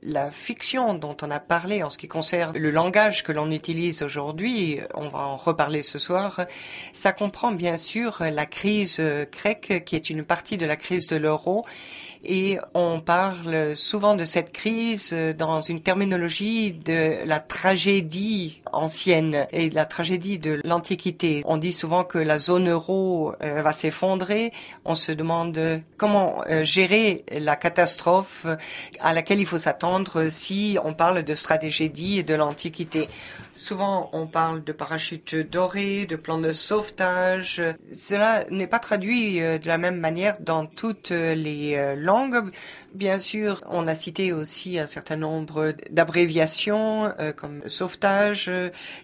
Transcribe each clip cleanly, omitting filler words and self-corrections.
La fiction dont on a parlé en ce qui concerne le langage que l'on utilise aujourd'hui, on va en reparler ce soir, ça comprend bien sûr la crise grecque qui est une partie de la crise de l'euro. Et on parle souvent de cette crise dans une terminologie de la tragédie ancienne et de la tragédie de l'Antiquité. On dit souvent que la zone euro va s'effondrer. On se demande comment gérer la catastrophe à laquelle il faut s'attendre si on parle de tragédie de l'Antiquité. Souvent, on parle de parachutes dorés, de plans de sauvetage. Cela n'est pas traduit de la même manière dans toutes les langues. Bien sûr, on a cité aussi un certain nombre d'abréviations comme sauvetage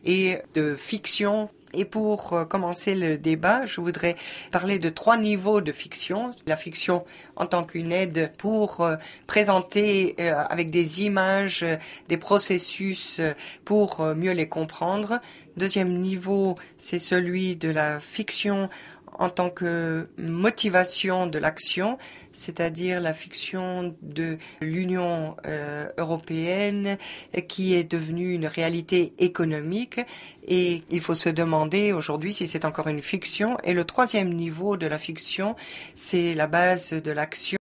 et de fiction. Et pour commencer le débat, je voudrais parler de 3 niveaux de fiction. La fiction en tant qu'une aide pour présenter avec des images des processus pour mieux les comprendre. Deuxième niveau, c'est celui de la fiction en tant que motivation de l'action, c'est-à-dire la fiction de l'Union européenne qui est devenue une réalité économique, et il faut se demander aujourd'hui si c'est encore une fiction. Et le troisième niveau de la fiction, c'est la base de l'action